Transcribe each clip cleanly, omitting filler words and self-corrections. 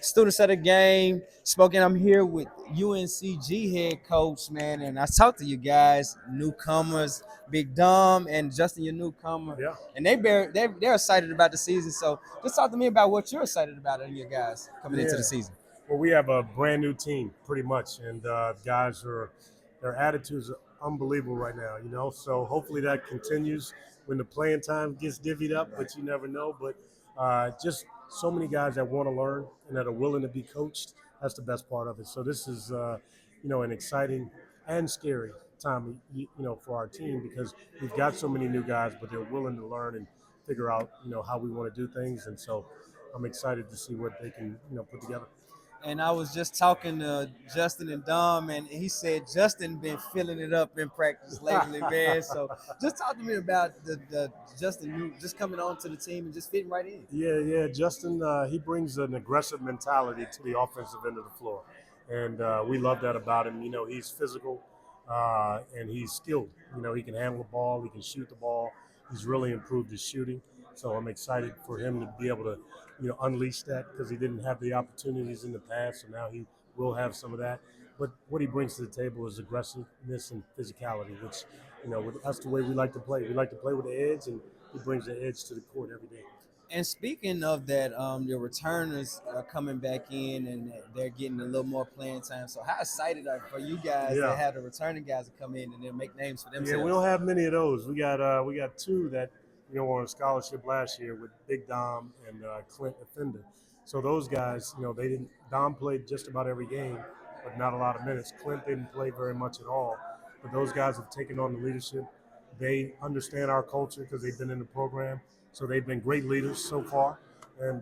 students of the game. Spoken. I'm here with UNCG head coach, man, and I talked to you guys, newcomers, Big Dom and Justin, your newcomer, Yeah, and they're excited about the season. So just talk to me about what you're excited about in your guys coming into the yeah. season. Well, we have a brand new team, pretty much, and guys are their attitudes are unbelievable right now. So hopefully that continues when the playing time gets divvied up. But you never know. But just so many guys that want to learn and that are willing to be coached. That's the best part of it. So this is an exciting and scary time, for our team because we've got so many new guys, but they're willing to learn and figure out, how we want to do things. And so I'm excited to see what they can, put together. And I was just talking to Justin and Dom, and he said Justin been filling it up in practice lately, man. So just talk to me about the Justin just coming on to the team and just fitting right in. Yeah. Justin, he brings an aggressive mentality to the offensive end of the floor, and we love that about him. He's physical, and he's skilled. He can handle the ball, he can shoot the ball. He's really improved his shooting, so I'm excited for him to be able to, unleash that because he didn't have the opportunities in the past, so now he will have some of that. But what he brings to the table is aggressiveness and physicality, which, that's the way we like to play. We like to play with the edge, and he brings the edge to the court every day. And speaking of that, your returners are coming back in and they're getting a little more playing time. So how excited are for you guys that Yeah. have the returning guys to come in and then make names for Yeah, we themselves? don't have many of those. We got two that were on scholarship last year with Big Dom and Clint Offender. So those guys, they didn't. Dom played just about every game, but not a lot of minutes. Clint didn't play very much at all. But those guys have taken on the leadership. They understand our culture because they've been in the program. So they've been great leaders so far, and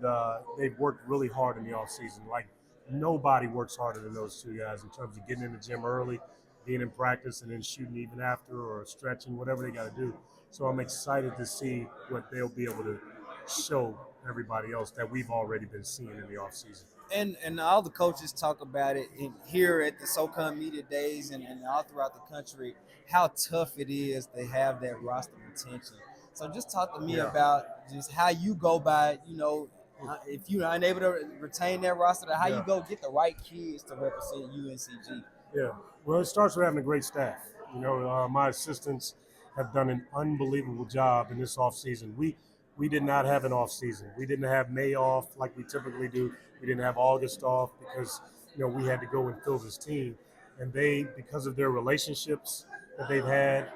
they've worked really hard in the off season. Like nobody works harder than those two guys in terms of getting in the gym early, being in practice and then shooting even after or stretching, whatever they got to do. So I'm excited to see what they'll be able to show everybody else that we've already been seeing in the offseason. And all the coaches talk about it here at the SoCon Media Days and all throughout the country, how tough it is to have that roster retention. So just talk to me Yeah. about just how you go by, if you're unable to retain that roster, how you Yeah. go get the right kids to represent UNCG. Yeah. Well, it starts with having a great staff. My assistants have done an unbelievable job in this off season. We did not have an off season. We didn't have May off like we typically do. We didn't have August off because we had to go and fill this team. And they, because of their relationships that they've had,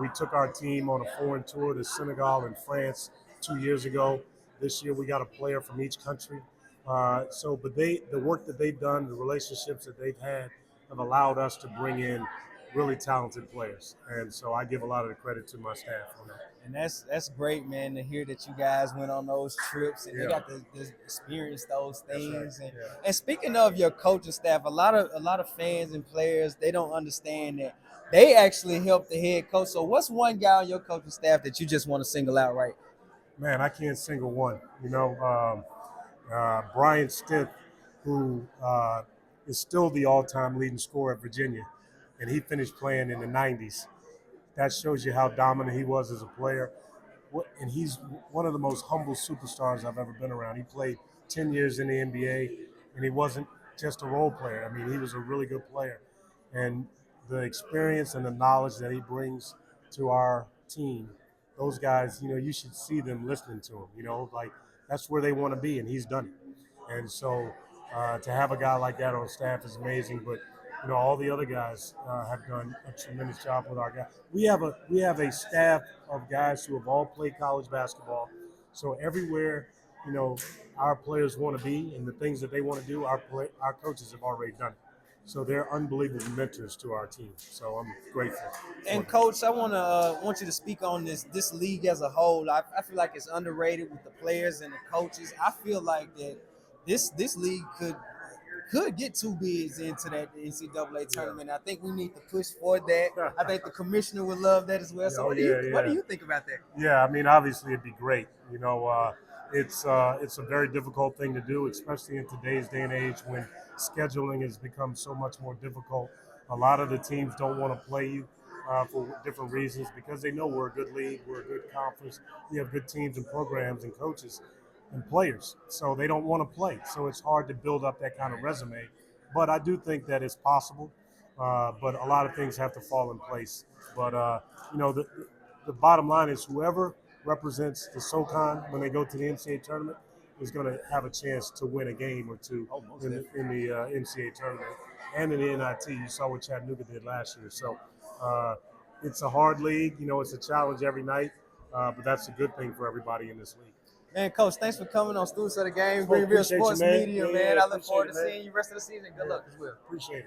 we took our team on a foreign tour to Senegal and France 2 years ago. This year we got a player from each country. But the work that they've done, the relationships that they've had, have allowed us to bring in really talented players. And so I give a lot of the credit to my staff on that. And that's great, man, to hear that you guys went on those trips and they Yeah, got to experience those that's right. things. And Yeah. and speaking of your coaching staff, a lot of fans and players they don't understand that they actually help the head coach. So what's one guy on your coaching staff that you just want to single out right? Man, I can't single one. Brian Stiff, who is still the all-time leading scorer at Virginia, and he finished playing in the '90s. That shows you how dominant he was as a player. And he's one of the most humble superstars I've ever been around. He played 10 years in the NBA, and he wasn't just a role player. I mean, he was a really good player. And the experience and the knowledge that he brings to our team, those guys, you should see them listening to him. Like that's where they want to be, and he's done it. And so to have a guy like that on staff is amazing. But all the other guys have done a tremendous job with our guys. We have a staff of guys who have all played college basketball. So everywhere, you know, our players want to be and the things that they want to do, our coaches have already done it. So they're unbelievable mentors to our team. So I'm grateful for And them. coach, I want you to speak on this league as a whole. I feel like it's underrated with the players and the coaches. I feel like that this league could get two bids into that NCAA Yeah. tournament. I think we need to push for that. I think the commissioner would love that as well. So Oh yeah, what do yeah. you think about that? Yeah, I mean, obviously it'd be great. It's a very difficult thing to do, especially in today's day and age when scheduling has become so much more difficult. A lot of the teams don't want to play you for different reasons because they know we're a good league, we're a good conference, we have good teams and programs and coaches. and players, so they don't want to play. So it's hard to build up that kind of resume. But I do think that it's possible. But a lot of things have to fall in place. But the bottom line is whoever represents the SoCon when they go to the NCAA tournament is going to have a chance to win a game or two in the NCAA tournament and in the NIT. You saw what Chattanooga did last year. So it's a hard league. It's a challenge every night, but that's a good thing for everybody in this league. Man, Coach, thanks for coming on Students of the Game, Well, Greenville appreciate you, Sports man. Media, Yeah, man. I look appreciate forward it, to man. seeing you rest of the season. Good luck as well. Appreciate it.